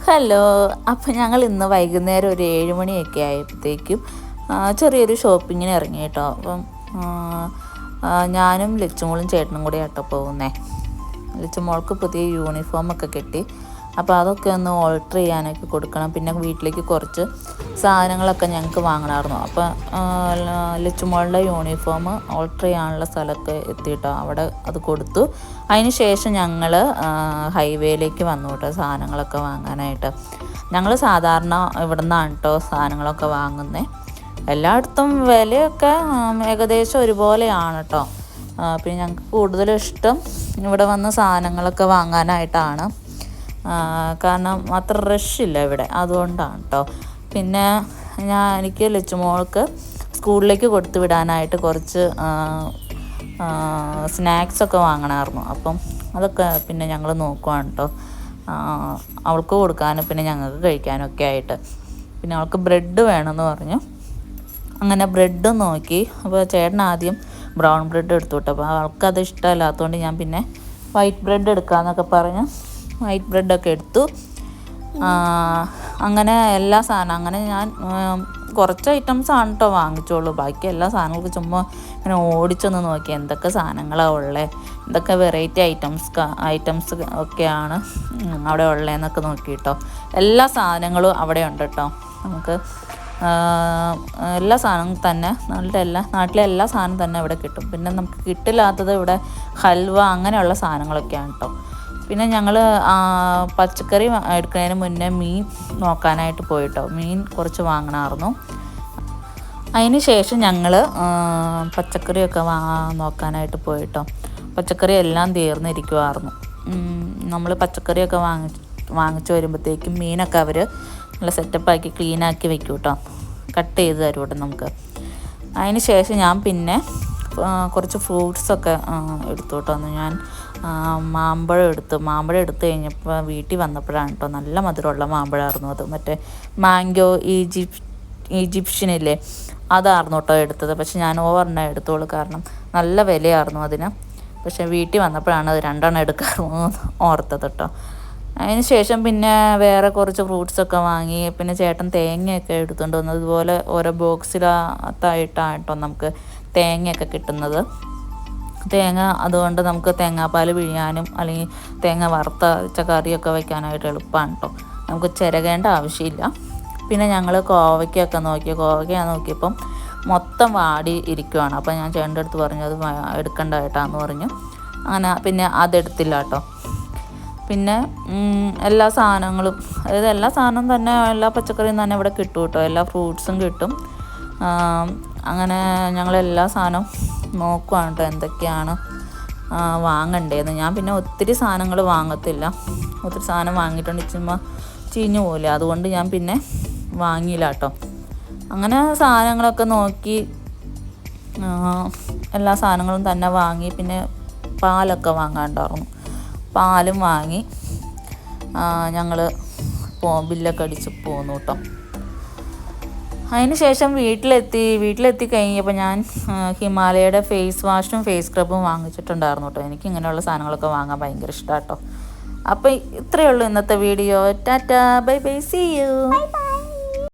Hello. അപ്പോൾ ഞങ്ങൾ ഇന്ന് വൈകുന്നേരം ഒരു 7 മണിയൊക്കെ ആയപ്പോഴത്തേക്കും ചെറിയൊരു ഷോപ്പിങ്ങിന് ഇറങ്ങി കേട്ടോ. അപ്പം ഞാനും ലച്ചുമോളും ചേട്ടനും കൂടി ആട്ടോ പോകുന്നേ. ലച്ചുമോൾക്ക് പുതിയ യൂണിഫോമൊക്കെ കിട്ടി. അപ്പോൾ അതൊക്കെ ഒന്ന് ഓൾട്ടർ ചെയ്യാനൊക്കെ കൊടുക്കണം. പിന്നെ വീട്ടിലേക്ക് കുറച്ച് സാധനങ്ങളൊക്കെ ഞങ്ങൾക്ക് വാങ്ങണമായിരുന്നു. അപ്പോൾ ലച്ചുമോളുടെ യൂണിഫോം ഓൾട്ടർ ചെയ്യാനുള്ള സ്ഥലമൊക്കെ എത്തിയിട്ടോ. അവിടെ അത് കൊടുത്തു. അതിന് ശേഷം ഞങ്ങൾ ഹൈവേയിലേക്ക് വന്നു കേട്ടോ സാധനങ്ങളൊക്കെ വാങ്ങാനായിട്ട്. ഞങ്ങൾ സാധാരണ ഇവിടെ നിന്നാണ് കേട്ടോ സാധനങ്ങളൊക്കെ വാങ്ങുന്നത്. എല്ലായിടത്തും വിലയൊക്കെ ഏകദേശം ഒരുപോലെയാണ് കേട്ടോ. പിന്നെ ഞങ്ങൾക്ക് കൂടുതലും ഇഷ്ടം ഇവിടെ വന്ന് സാധനങ്ങളൊക്കെ വാങ്ങാനായിട്ടാണ്. കാരണം അത്ര റഷില്ല ഇവിടെ, അതുകൊണ്ടാണ് കേട്ടോ. പിന്നെ എനിക്ക് ലച്ചുമോൾക്ക് സ്കൂളിലേക്ക് കൊടുത്തു വിടാനായിട്ട് കുറച്ച് സ്നാക്സൊക്കെ വാങ്ങണമായിരുന്നു. അപ്പം അതൊക്കെ പിന്നെ ഞങ്ങൾ നോക്കുവാണ് കേട്ടോ, അവൾക്ക് കൊടുക്കാനും പിന്നെ ഞങ്ങൾക്ക് കഴിക്കാനൊക്കെ ആയിട്ട്. പിന്നെ അവൾക്ക് ബ്രെഡ് വേണമെന്ന് പറഞ്ഞു. അങ്ങനെ ബ്രെഡ് നോക്കി. അപ്പോൾ ചേട്ടൻ ആദ്യം ബ്രൗൺ ബ്രെഡ് എടുത്തു കേട്ടോ. അപ്പോൾ അവൾക്കത് ഇഷ്ടമല്ലാത്തതുകൊണ്ട് ഞാൻ പിന്നെ വൈറ്റ് ബ്രെഡ് എടുക്കാമെന്നൊക്കെ പറഞ്ഞ് വൈറ്റ് ബ്രെഡൊക്കെ എടുത്തു. അങ്ങനെ എല്ലാ സാധനം അങ്ങനെ ഞാൻ കുറച്ച് ഐറ്റംസാണ് കേട്ടോ വാങ്ങിച്ചോളൂ. ബാക്കി എല്ലാ സാധനങ്ങൾക്ക് ചുമ്മാ ഇങ്ങനെ ഓടിച്ചൊന്ന് നോക്കി എന്തൊക്കെ സാധനങ്ങളാണ് ഉള്ളത്, എന്തൊക്കെ വെറൈറ്റി ഐറ്റംസ് ഒക്കെയാണ് അവിടെ ഉള്ളതെന്നൊക്കെ നോക്കി കേട്ടോ. എല്ലാ സാധനങ്ങളും അവിടെ ഉണ്ട് കേട്ടോ. നമുക്ക് എല്ലാ സാധനവും തന്നെ നാട്ടിലെ എല്ലാ സാധനവും തന്നെ ഇവിടെ കിട്ടും. പിന്നെ നമുക്ക് കിട്ടില്ലാത്തത് ഇവിടെ ഹൽവ അങ്ങനെയുള്ള സാധനങ്ങളൊക്കെയാണ് കേട്ടോ. പിന്നെ ഞങ്ങൾ പച്ചക്കറി എടുക്കുന്നതിന് മുന്നേ മീൻ നോക്കാനായിട്ട് പോയിട്ടോ. മീൻ കുറച്ച് വാങ്ങണമായിരുന്നു. അതിന് ശേഷം ഞങ്ങൾ പച്ചക്കറിയൊക്കെ നോക്കാനായിട്ട് പോയിട്ടോ. പച്ചക്കറി എല്ലാം തീർന്നിരിക്കുമായിരുന്നു. നമ്മൾ പച്ചക്കറിയൊക്കെ വാങ്ങിച്ച് വരുമ്പോഴത്തേക്കും മീനൊക്കെ അവർ നല്ല സെറ്റപ്പാക്കി ക്ലീനാക്കി വെക്കും കേട്ടോ. കട്ട് ചെയ്ത് തരും കേട്ടോ നമുക്ക്. അതിന് ശേഷം ഞാൻ പിന്നെ കുറച്ച് ഫ്രൂട്ട്സൊക്കെ എടുത്തു കേട്ടോ. ഞാൻ മാമ്പഴം എടുത്ത് കഴിഞ്ഞപ്പോൾ വീട്ടിൽ വന്നപ്പോഴാണ് കേട്ടോ നല്ല മധുരമുള്ള മാമ്പഴമായിരുന്നു അത്. മറ്റേ മാംഗോ ഈജിപ്ഷ്യനില്ലേ അതായിരുന്നു കേട്ടോ എടുത്തത്. പക്ഷെ ഞാൻ ഓവർണ്ണ എടുത്തോളൂ, കാരണം നല്ല വിലയായിരുന്നു അതിന്. പക്ഷെ വീട്ടിൽ വന്നപ്പോഴാണ് അത് 2 എണ്ണം എടുക്കാറുമോ ഓർത്തത് കേട്ടോ. അതിന് ശേഷം പിന്നെ വേറെ കുറച്ച് ഫ്രൂട്ട്സൊക്കെ വാങ്ങി. പിന്നെ ചേട്ടൻ തേങ്ങയൊക്കെ എടുത്തുകൊണ്ട് വന്നു. അതുപോലെ ഓരോ ബോക്സിലായിട്ടാണ് കേട്ടോ നമുക്ക് തേങ്ങയൊക്കെ കിട്ടുന്നത്. തേങ്ങ അതുകൊണ്ട് നമുക്ക് തേങ്ങാപ്പാൽ പിഴിയാനും അല്ലെങ്കിൽ തേങ്ങ വറുത്തരച്ച കറിയൊക്കെ വയ്ക്കാനായിട്ട് എളുപ്പമാണ് കേട്ടോ. നമുക്ക് ചിരകേണ്ട ആവശ്യമില്ല. പിന്നെ ഞങ്ങൾ കോവയ്ക്കൊക്കെ നോക്കിയപ്പം മൊത്തം വാടി ഇരിക്കുവാണ്. അപ്പോൾ ഞാൻ ചേട്ടൻ്റെ അടുത്ത് പറഞ്ഞു അത് എടുക്കണ്ട കേട്ടാന്ന് പറഞ്ഞു. അങ്ങനെ പിന്നെ അതെടുത്തില്ല കേട്ടോ. പിന്നെ എല്ലാ സാധനങ്ങളും, അതായത് എല്ലാ സാധനവും തന്നെ എല്ലാ പച്ചക്കറിയും തന്നെ ഇവിടെ കിട്ടും കേട്ടോ. എല്ലാ ഫ്രൂട്ട്സും കിട്ടും. അങ്ങനെ ഞങ്ങളെല്ലാ സാധനവും നോക്കുവാണ് കേട്ടോ എന്തൊക്കെയാണ് വാങ്ങണ്ടേന്ന്. ഞാൻ പിന്നെ ഒത്തിരി സാധനങ്ങൾ വാങ്ങത്തില്ല. ഒത്തിരി സാധനം വാങ്ങിയിട്ടുണ്ട് ചുമ്മാ ചീഞ്ഞു പോകില്ല, അതുകൊണ്ട് ഞാൻ പിന്നെ വാങ്ങിയില്ല കേട്ടോ. അങ്ങനെ സാധനങ്ങളൊക്കെ നോക്കി എല്ലാ സാധനങ്ങളും തന്നെ വാങ്ങി. പിന്നെ പാലൊക്കെ വാങ്ങാണ്ടായിരുന്നു. പാലും വാങ്ങി ഞങ്ങൾ ബില്ലൊക്കെ അടിച്ച് പോന്നു കേട്ടോ. അതിന് ശേഷം വീട്ടിലെത്തി കഴിഞ്ഞപ്പോൾ ഞാൻ ഹിമാലയയുടെ ഫേസ് വാഷും ഫേസ് സ്ക്രബും വാങ്ങിച്ചിട്ടുണ്ടായിരുന്നു കേട്ടോ. എനിക്ക് ഇങ്ങനെയുള്ള സാധനങ്ങളൊക്കെ വാങ്ങാൻ ഭയങ്കര ഇഷ്ടമാണ് കേട്ടോ. അപ്പോൾ ഇത്രയേ ഉള്ളൂ ഇന്നത്തെ video. Tata, bye bye, see U.